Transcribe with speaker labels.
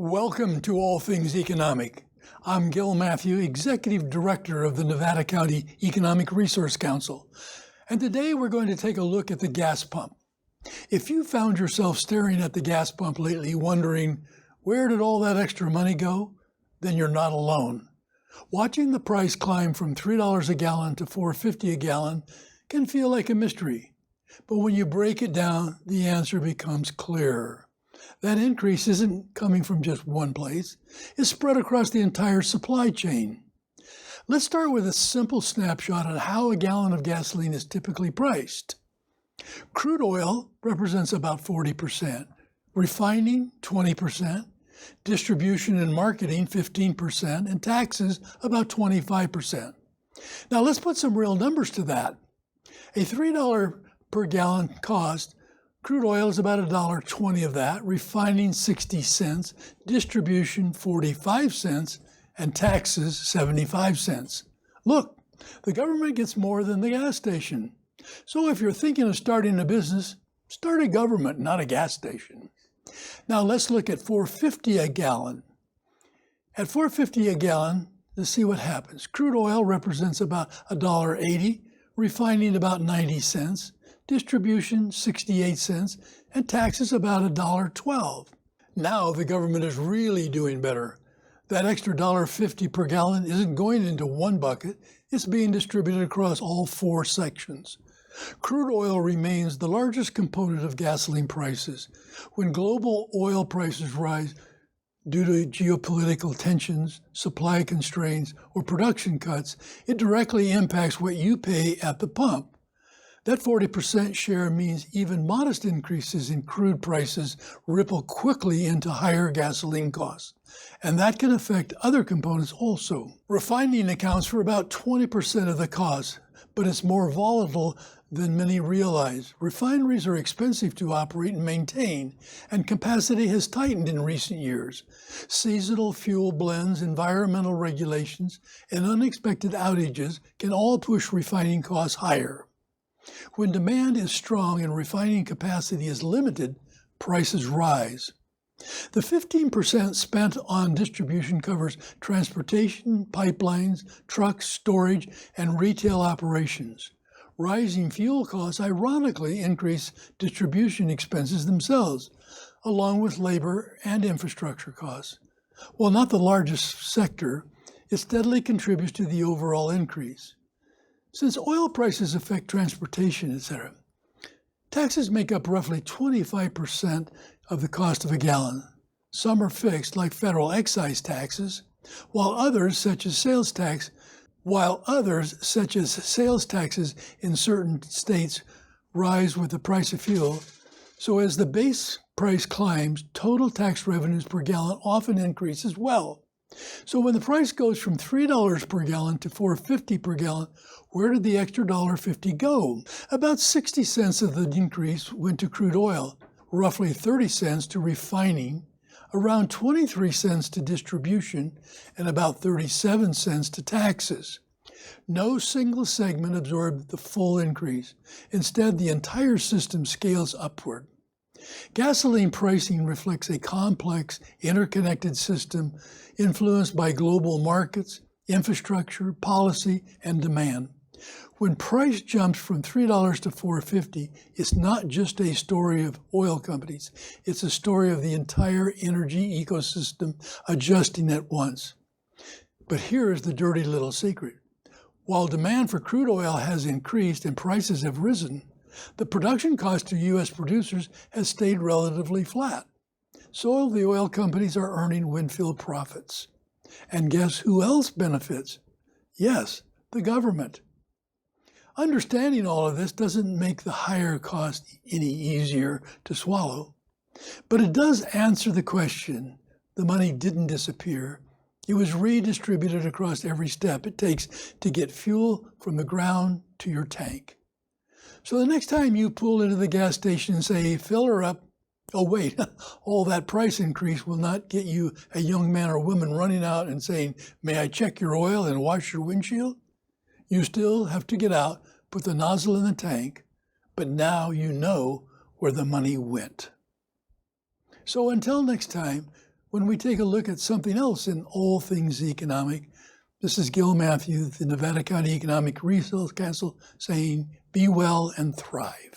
Speaker 1: Welcome to All Things Economic. I'm Gil Matthew, Executive Director of the Nevada County Economic Resource Council. And today we're going to take a look at the gas pump. If you found yourself staring at the gas pump lately wondering, where did all that extra money go? Then you're not alone. Watching the price climb from $3 a gallon to $4.50 a gallon can feel like a mystery. But when you break it down, the answer becomes clearer. That increase isn't coming from just one place. It's spread across the entire supply chain. Let's start with a simple snapshot on how a gallon of gasoline is typically priced. Crude oil represents about 40%, refining 20%, distribution and marketing 15%, and taxes about 25%. Now let's put some real numbers to that. A $3 per gallon cost, crude oil is about $1.20 of that, refining 60 cents, distribution 45 cents, and taxes 75 cents. Look, the government gets more than the gas station. So if you're thinking of starting a business, start a government, not a gas station. Now let's look at $4.50 a gallon. At $4.50 a gallon, let's see what happens. Crude oil represents about $1.80, refining about 90 cents, distribution 68 cents, and taxes about $1.12. Now the government is really doing better. That extra $1.50 per gallon isn't going into one bucket, it's being distributed across all four sections. Crude oil remains the largest component of gasoline prices. When global oil prices rise due to geopolitical tensions, supply constraints, or production cuts, it directly impacts what you pay at the pump. That 40% share means even modest increases in crude prices ripple quickly into higher gasoline costs. And that can affect other components also. Refining accounts for about 20% of the cost, but it's more volatile than many realize. Refineries are expensive to operate and maintain, and capacity has tightened in recent years. Seasonal fuel blends, environmental regulations, and unexpected outages can all push refining costs higher. When demand is strong and refining capacity is limited, prices rise. The 15% spent on distribution covers transportation, pipelines, trucks, storage, and retail operations. Rising fuel costs ironically increase distribution expenses themselves, along with labor and infrastructure costs. While not the largest sector, it steadily contributes to the overall increase. Since oil prices affect transportation, etc., taxes make up roughly 25% of the cost of a gallon. Some are fixed, like federal excise taxes, while others, such as sales taxes in certain states, rise with the price of fuel. So as the base price climbs, total tax revenues per gallon often increase as well. So when the price goes from $3 per gallon to $4.50 per gallon, where did the extra $1.50 go? About 60 cents of the increase went to crude oil, roughly 30 cents to refining, around 23 cents to distribution, and about 37 cents to taxes. No single segment absorbed the full increase. Instead, the entire system scales upward. Gasoline pricing reflects a complex, interconnected system influenced by global markets, infrastructure, policy, and demand. When price jumps from $3 to $4.50, it's not just a story of oil companies. It's a story of the entire energy ecosystem adjusting at once. But here's the dirty little secret. While demand for crude oil has increased and prices have risen, the production cost to U.S. producers has stayed relatively flat. So the oil companies are earning windfall profits. And guess who else benefits? Yes, the government. Understanding all of this doesn't make the higher cost any easier to swallow, but it does answer the question. The money didn't disappear. It was redistributed across every step it takes to get fuel from the ground to your tank. So the next time you pull into the gas station and say, fill her up, oh wait, all that price increase will not get you a young man or woman running out and saying, may I check your oil and wash your windshield? You still have to get out, put the nozzle in the tank, but now you know where the money went. So until next time, when we take a look at something else in all things economic. This is Gil Matthew, the Nevada County Economic Resource Council, saying, be well and thrive.